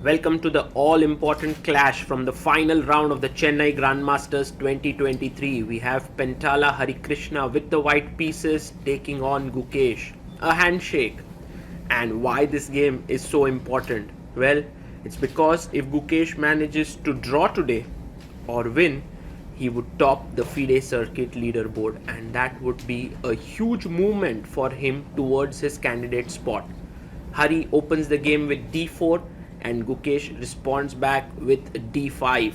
Welcome to the all-important clash from the final round of the Chennai Grandmasters 2023. We have Pentala Harikrishna with the white pieces taking on Gukesh. A handshake. And why this game is so important? Well, it's because if Gukesh manages to draw today or win, he would top the FIDE Circuit leaderboard, and that would be a huge movement for him towards his candidate spot. Hari opens the game with d4 and Gukesh responds back with d5.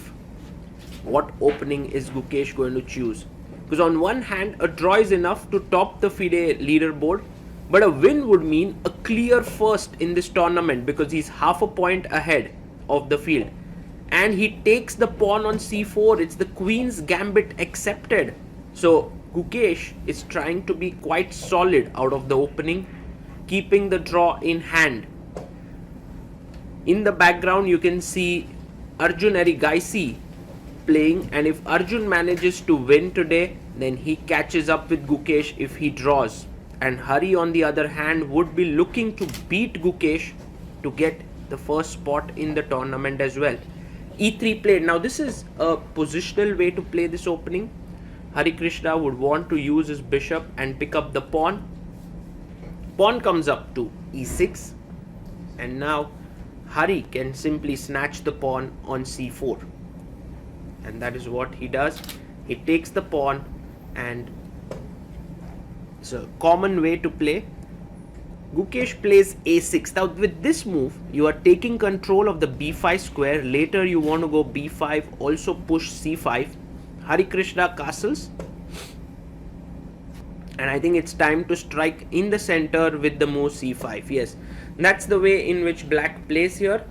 What opening is Gukesh going to choose? Because on one hand, a draw is enough to top the FIDE leaderboard, but a win would mean a clear first in this tournament because he's half a point ahead of the field. And he takes the pawn on c4. It's the queen's gambit accepted. So Gukesh is trying to be quite solid out of the opening, keeping the draw in hand. In the background you can see Arjun Erigaisi playing, and if Arjun manages to win today, then he catches up with Gukesh if he draws. And Hari on the other hand would be looking to beat Gukesh to get the first spot in the tournament as well. E3 played. Now this is a positional way to play this opening. Harikrishna would want to use his bishop and pick up the pawn. Pawn comes up to e6, and now Hari can simply snatch the pawn on c4, and that is what he does. He takes the pawn, and it's a common way to play. Gukesh plays a6. Now with this move, you are taking control of the b5 square. Later you want to go b5, also push c5. Harikrishna castles. And I think it's time to strike in the center with the move c5. Yes, that's the way in which black plays here.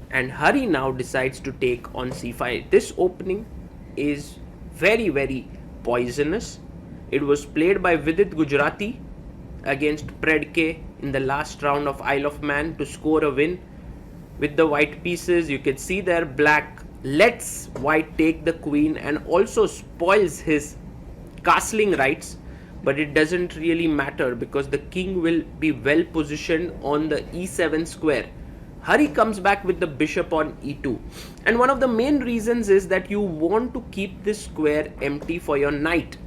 And Hari now decides to take on c5. This opening is very poisonous. It was played by Vidit Gujarati against Predke in the last round of Isle of Man to score a win. With the white pieces, you can see there black lets white take the queen and also spoils his castling rights. But it doesn't really matter because the king will be well positioned on the e7 square. Hari comes back with the bishop on e2. And one of the main reasons is that you want to keep this square empty for your knight.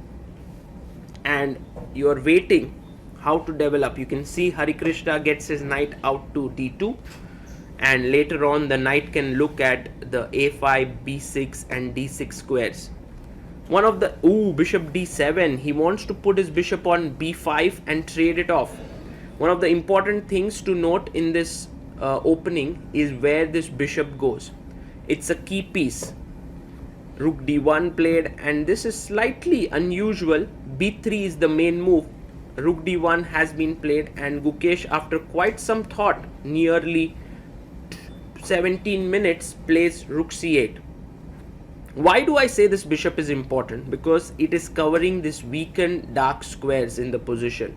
And you are waiting how to develop. You can see Harikrishna gets his knight out to d2. And later on the knight can look at the a5, b6 and d6 squares. One of the bishop d7. He wants to put his bishop on b5 and trade it off. One of the important things to note in this opening is where this bishop goes. It's a key piece. Rook d1 played, and this is slightly unusual. b3 is the main move. Rook d1 has been played, and Gukesh, after quite some thought, nearly 17 minutes, plays rook c8. Why do I say this bishop is important? Because it is covering this weakened dark squares in the position.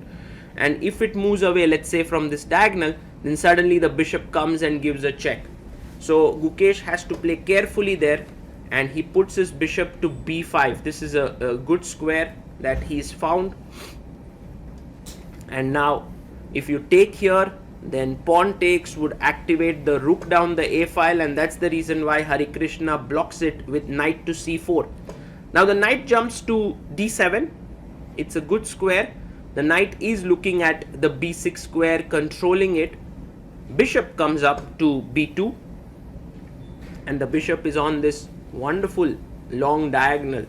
And if it moves away, let's say from this diagonal, then suddenly the bishop comes and gives a check. So Gukesh has to play carefully there, and he puts his bishop to b5. This is a good square that he's found. And now if you take here, then pawn takes would activate the rook down the a file, and that's the reason why Harikrishna blocks it with knight to c4. Now the knight jumps to d7. It's a good square. The knight is looking at the b6 square, controlling it. Bishop comes up to b2, and the bishop is on this wonderful long diagonal.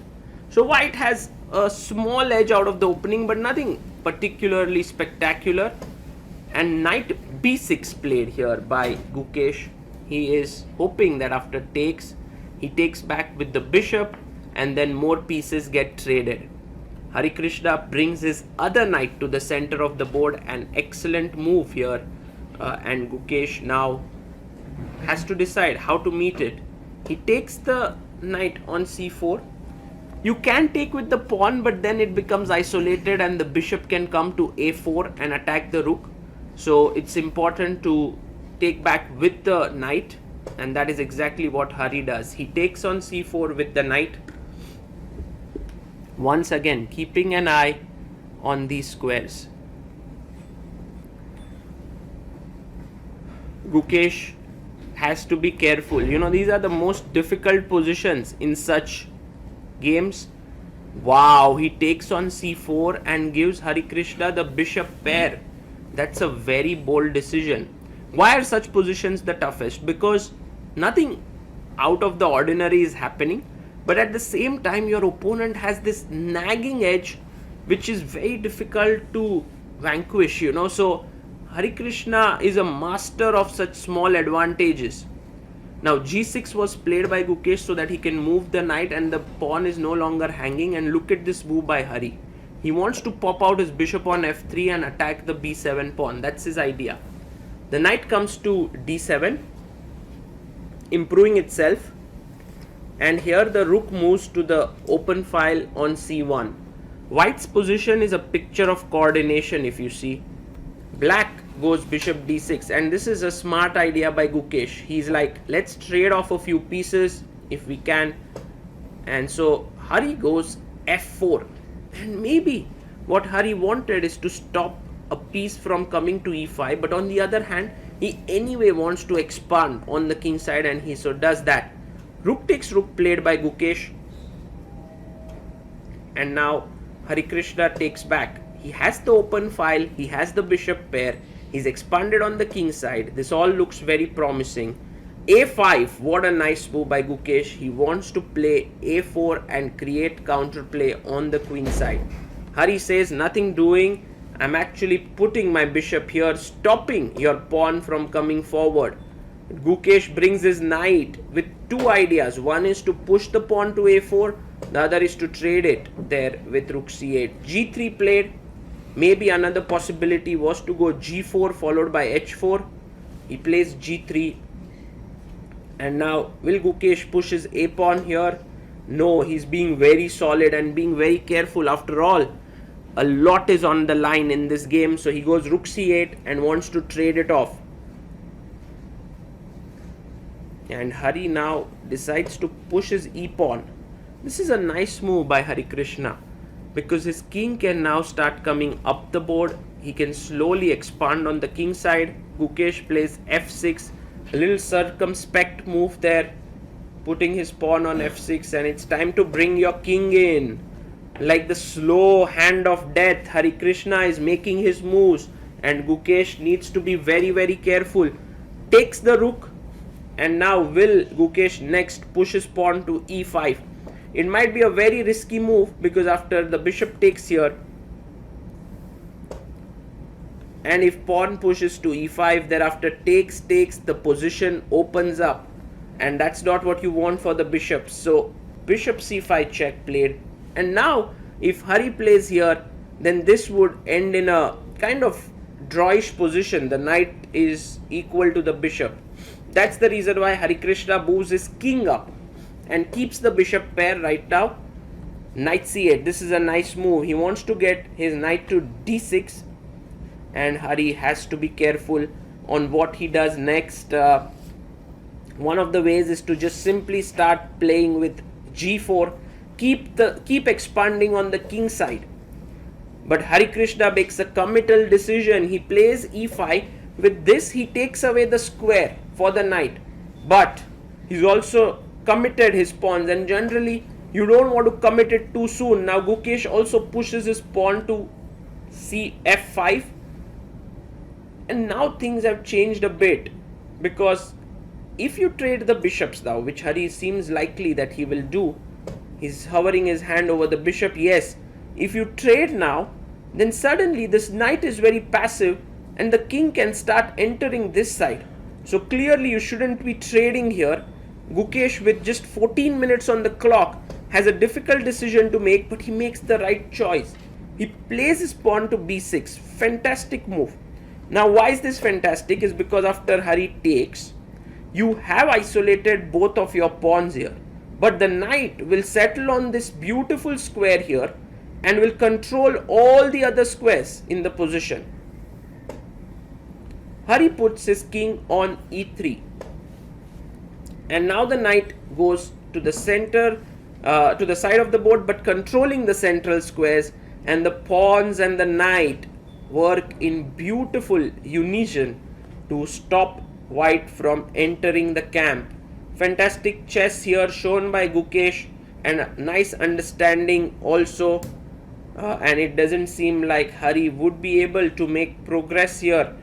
So white has a small edge out of the opening, but nothing particularly spectacular. And knight b6 played here by Gukesh. He is hoping that after takes, he takes back with the bishop, and then more pieces get traded. Harikrishna brings his other knight to the center of the board. An excellent move here, and Gukesh now has to decide how to meet it. He takes the knight on c4. You can take with the pawn, but then it becomes isolated and the bishop can come to a4 and attack the rook. So it's important to take back with the knight, and that is exactly what Hari does. He takes on c4 with the knight. Once again, keeping an eye on these squares. Gukesh has to be careful. You know, these are the most difficult positions in such games. Wow, he takes on c4 and gives Harikrishna the bishop pair. That's a very bold decision. Why are such positions the toughest? Because nothing out of the ordinary is happening, but at the same time your opponent has this nagging edge which is very difficult to vanquish, you know. So Harikrishna is a master of such small advantages. Now g6 was played by Gukesh so that he can move the knight and the pawn is no longer hanging, and look at this move by Hari. He wants to pop out his bishop on f3 and attack the b7 pawn. That's his idea. The knight comes to d7, improving itself, and here the rook moves to the open file on c1. White's position is a picture of coordination. If you see, black goes bishop d6, and this is a smart idea by Gukesh. He's like, let's trade off a few pieces if we can. And so Hari goes f4, and maybe what Hari wanted is to stop a piece from coming to e5, but on the other hand he anyway wants to expand on the king side, and he so does that. Rook takes rook played by Gukesh, and now Harikrishna takes back. He has the open file, he has the bishop pair, he's expanded on the king side. This all looks very promising. a5, what a nice move by Gukesh. He wants to play a4 and create counterplay on the queen side. Hari says, nothing doing, I'm actually putting my bishop here, stopping your pawn from coming forward. Gukesh brings his knight with two ideas. One is to push the pawn to a4, the other is to trade it there with rook c8. g3 played. Maybe another possibility was to go g4 followed by h4. He plays g3. And now will Gukesh push his a pawn here? No, he's being very solid and being very careful. After all, a lot is on the line in this game. So he goes rook c8 and wants to trade it off. And Hari now decides to push his e pawn. This is a nice move by Harikrishna, because his king can now start coming up the board. He can slowly expand on the king side. Gukesh plays f6, a little circumspect move there, putting his pawn on f6, and it's time to bring your king in. Like the slow hand of death, Harikrishna is making his moves, and Gukesh needs to be very, very careful. Takes the rook, and now will Gukesh next push his pawn to e5. It might be a very risky move, because after the bishop takes here, and if pawn pushes to e5, thereafter takes, the position opens up, and that's not what you want for the bishop. So bishop c5 check played, and now if Hari plays here, then this would end in a kind of drawish position. The knight is equal to the bishop. That's the reason why Harikrishna moves his king up and keeps the bishop pair right now. Knight c8. This is a nice move. He wants to get his knight to d6, and Hari has to be careful on what he does next. One of the ways is to just simply start playing with g4, keep expanding on the king side. But Harikrishna makes a committal decision. He plays e5. With this, he takes away the square for the knight, but he's also committed his pawns, and generally you don't want to commit it too soon. Now Gukesh also pushes his pawn to f5, and now things have changed a bit, because if you trade the bishops now, which Hari seems likely that he will do, he's hovering his hand over the bishop. Yes, if you trade now, then suddenly this knight is very passive and the king can start entering this side. So clearly you shouldn't be trading here. Gukesh, with just 14 minutes on the clock, has a difficult decision to make, but he makes the right choice. He plays his pawn to b6. Fantastic move. Now why is this fantastic? Is because after Hari takes, you have isolated both of your pawns here, but the knight will settle on this beautiful square here and will control all the other squares in the position. Hari puts his king on e3, and now the knight goes to the center, to the side of the board, but controlling the central squares, and the pawns and the knight work in beautiful unison to stop white from entering the camp. Fantastic chess here shown by Gukesh, and a nice understanding also, and it doesn't seem like Hari would be able to make progress here.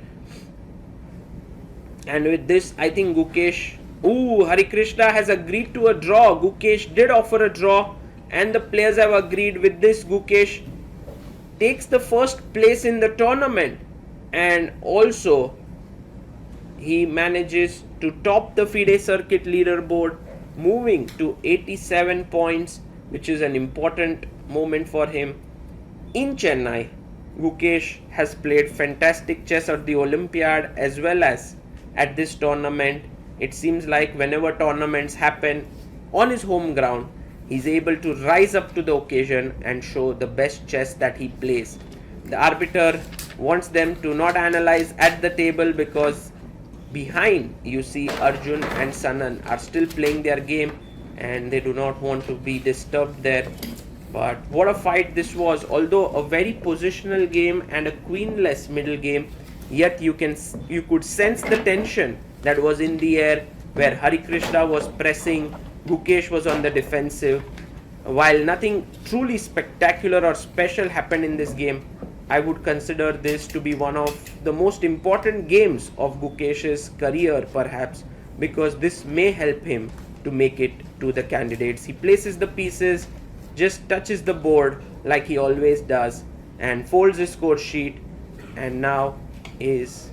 And with this, I think Gukesh, Harikrishna has agreed to a draw. Gukesh did offer a draw, and the players have agreed with this. Gukesh takes the first place in the tournament, and also he manages to top the FIDE Circuit leaderboard, moving to 87 points, which is an important moment for him. In Chennai, Gukesh has played fantastic chess at the Olympiad as well as at this tournament. It seems like whenever tournaments happen on his home ground, he's able to rise up to the occasion and show the best chess that he plays. The arbiter wants them to not analyze at the table because behind you see Arjun and Sanan are still playing their game and they do not want to be disturbed there. But what a fight this was. Although a very positional game and a queenless middle game, yet you could sense the tension that was in the air, where Harikrishna was pressing, Gukesh was on the defensive. While nothing truly spectacular or special happened in this game, I would consider this to be one of the most important games of Gukesh's career perhaps, because this may help him to make it to the candidates. He places the pieces, just touches the board like he always does, and folds his score sheet, and now is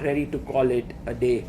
ready to call it a day.